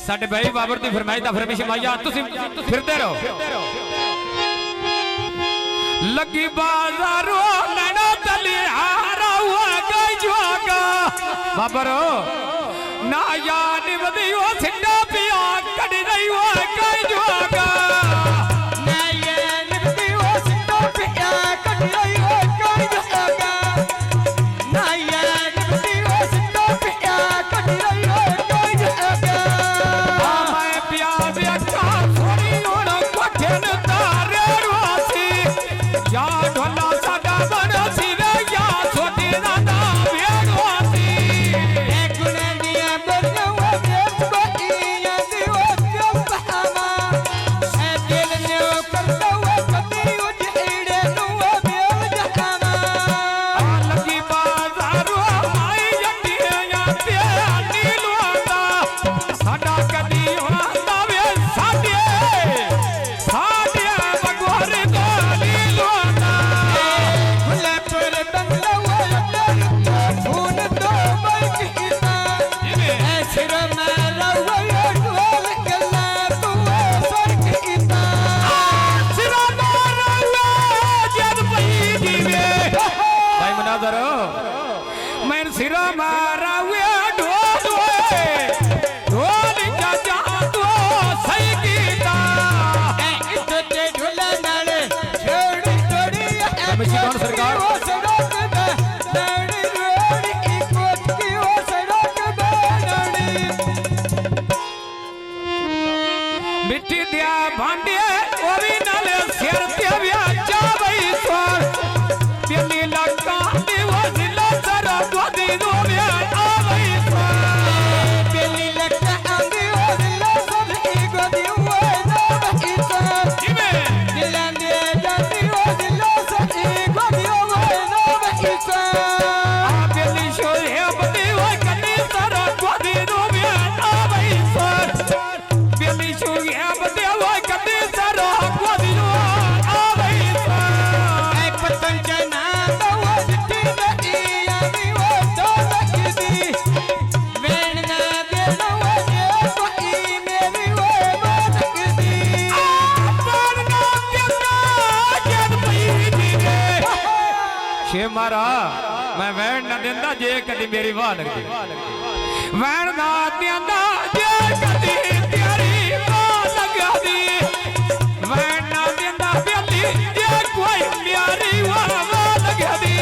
साडे भाई बाबर की फरमाइश का फरमाइश माइया फिरते रहो लगी बाजारो नैनो तलियार बाबरो ना याद बदियो सिंडा पिया कड़ रही हो कई जोगा ना याद बदियो सिंडा पिया कड़ रही हो कई जोगा ना याद बदियो सिंडा पिया कड़ रही हो कई जोगा मैं पिया पिया का सोनी ओण कोठे न तारे रोसी या ढोला साडा बनसी रे या छोटी दादा वेरोसी मैं सिरा मारा हुआ ढोल का जादू सही गीता इतने ढोला नाले छोड़ी छोड़ी कौन सरकार मिट्टी दिया भांडे वो भी नाले सिर ते भी अच्छा भाई सोर दिल्ली लड़का वो जिला सरा गोदी दो में आ भाई सोर दिल्ली लड़का आंधी वो जिला सब गोदी वो ना भाई सोर दिल्ली दे जाती वो जिला सब गोदी वो ना भाई सोर दिल्ली शो है बदी वो कन्नी सरा गोदी दो में आ भाई सोर दिल्ली शो है बदी वो कन्नी सरा गोदी दो आ भाई सोर ऐ पतंग जना वो जितनी बड़ी आनी वो तो लगती वेण ना दे वो ये कोई मेरी वो लगती शे मारा मैं वैन ना देंदा जे कदी मेरी वाह लगदी वैन ना देंदा जे कदी तेरी वाह लगदी वैन ना देंदा बेली जे कोई मेरी वाह लगदी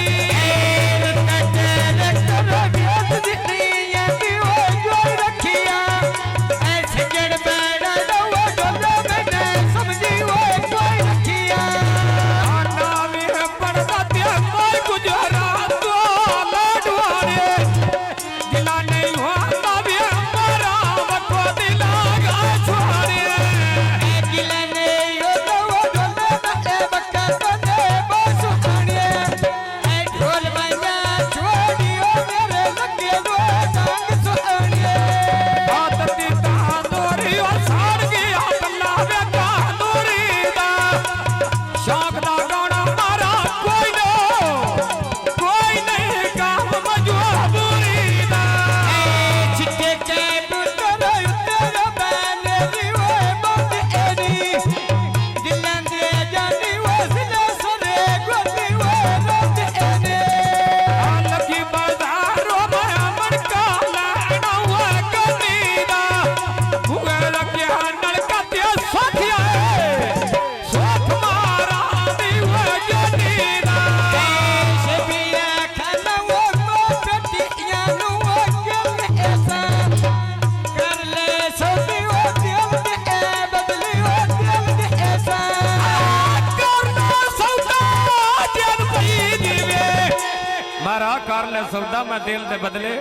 कर ले सौदा मैं दिल दे बदले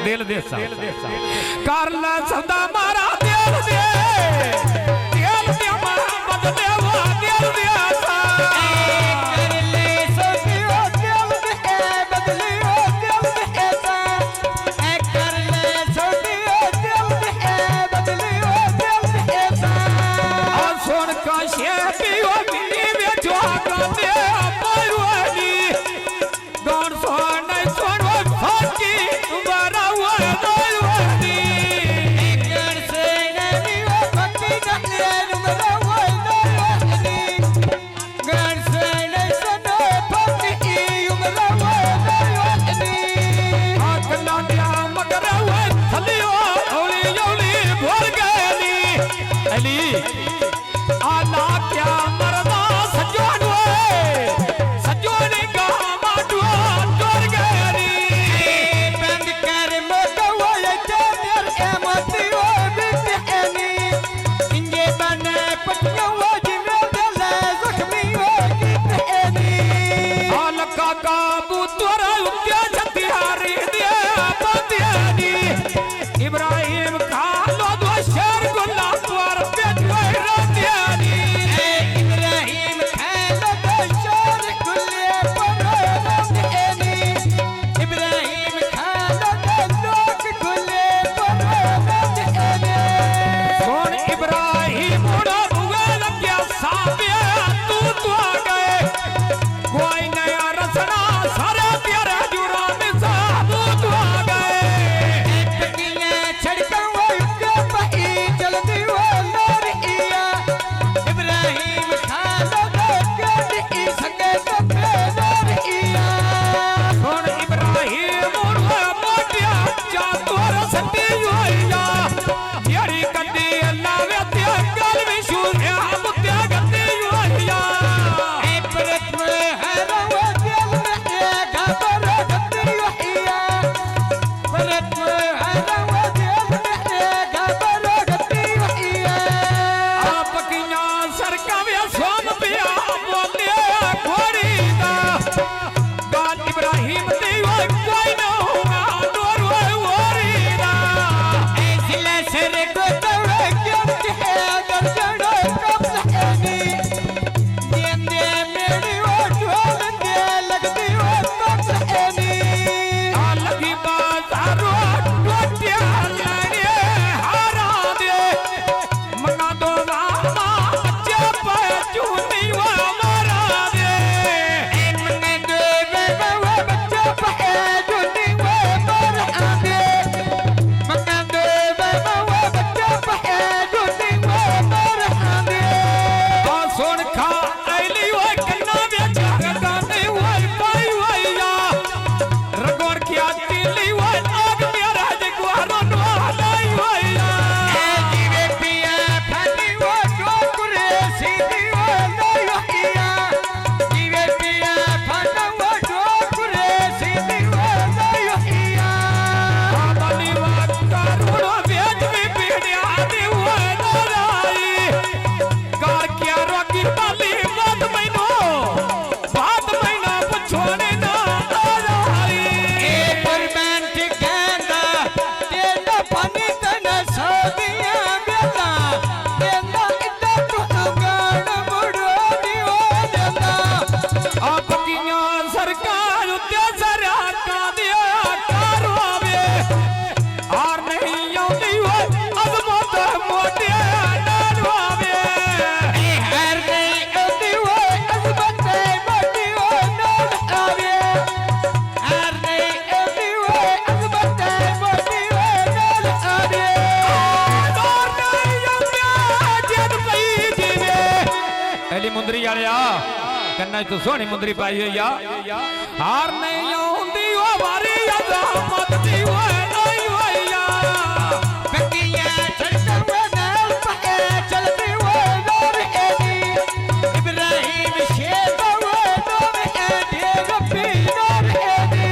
दिल दे सा कर ले सौदा मारा दिल दे बदले वो दिल दे सा कर ले सौदा दिल दे बदले वो दिल दे सा कर ले सौदा दिल दे बदले वो दिल दे सा और सुन का शेपी वो मिली में जो करते परवानी गौर सुन सुन वो फकी तुम्हारा वो परवानी कर से नहीं वो फकी तुम्हारा वो परवानी वालिया कन्ना तू सोहनी मुंदरी पाई हुई आ हार नहीं आउंदी ओ वारी अजामत दी ओए नहीं होया ककिया चढ़ता हुआ नाल पे चलती हुए नूर एदी इब्राहिम शेर हुए नूर एदी रब्बी नूर एदी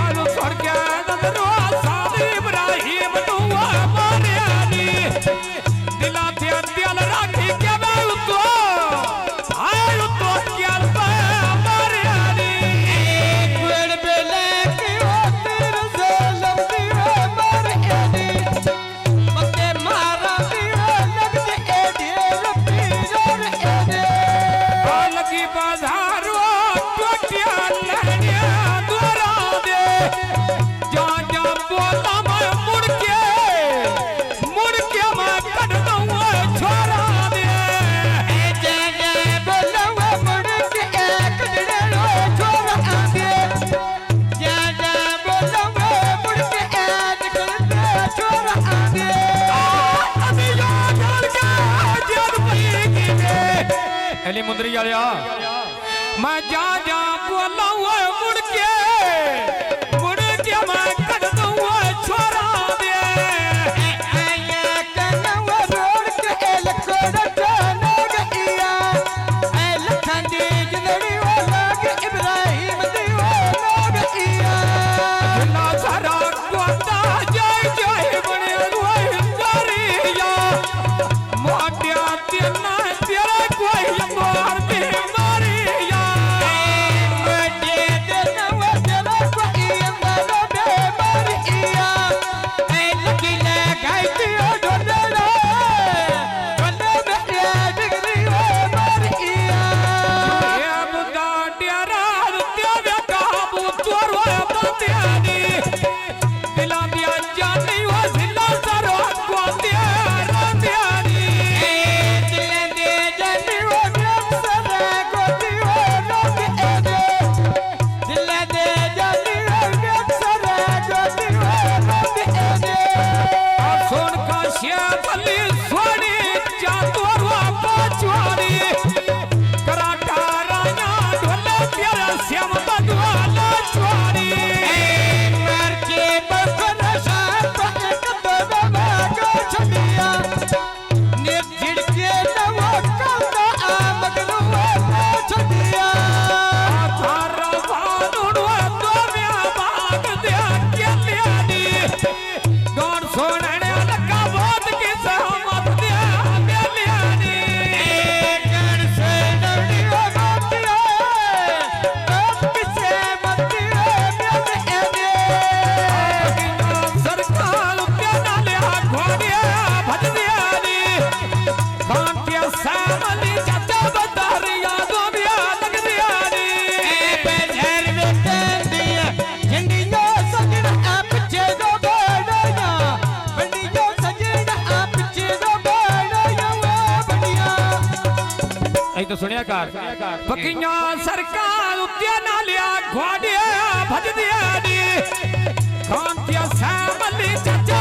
आलू सर के नजरो साद इब्राहिम दुआ मारिया नी दिला ते दिल राखी के मैं उतो हाय उतो क्या पे मारिया नी एक वेड़ बेले की होती रज़लम दी है मार एदी मक्के मारा दी है लगती एदी रब्बी नूर एदी लगी बाजारो टोटिया लहनिया द्वारा दे जा जा बोला मैं मुड़ के मैं कट दूंगा छोरा दे जाने बोलवा मुड़ के एक डरो छोरा आंदे जाने बोलवा मुड़ के एक डरो छोरा आंदे अभी यो चल के जद पई की दे एली मुंदरी वालिया मैं जा जा बोला मुड़ के मैं कट दूंगा छोरा दे आया कनवा रोड के लखड़ जाना गइया ए लखंडी जनड़ी वाला के इब्राहिम दी वाला गइया ना सारा कोता जय जय बने रोई करिया मोटिया तेना तेरा कोई मार दे मारिया बड़े देनवा तेरा कोई अंदर बे मारिया ए लकीले गाइती डोडला बंदे मेरा डिग्री मारिया ये बुदा तेरा तेरा काबू तोरो बंदियानी दिला दिया जानी हो जिला सारा कोते रंदियानी दिल दे जानी वो सरा गोती वो लोग एदे दिल दे जानी वो सरा गोती वो लोग एदे सोन का शेफली सोनी चातुरवा पचवानी कराटा राया ढोला तेरा श्याम बदवाला चवानी मर के बखन साथ एक दबा मांगो छबिया निर्झिड़ के नवा कलदा आमगनु वो छबिया थारा बानुड़ो दोव्या बाग दे केलियानी गौर सोनने लगा बहुत की सहमत दे केलियानी गण से नड़ी गोतिया किसे मतिया मेरे एदे सरकार के नाले घोड़िया भज दियानी खान के सामली चाचा बदारिया दोबिया लग दियानी बेझर में दिया झंडियों सजन आप चेदो बड़या बंडियों सजन आप चेदो बड़या बंडिया ऐ तो सुनिया कार पकिया सरकार के नाले घोड़िया भज दियानी खान के सामली चाचा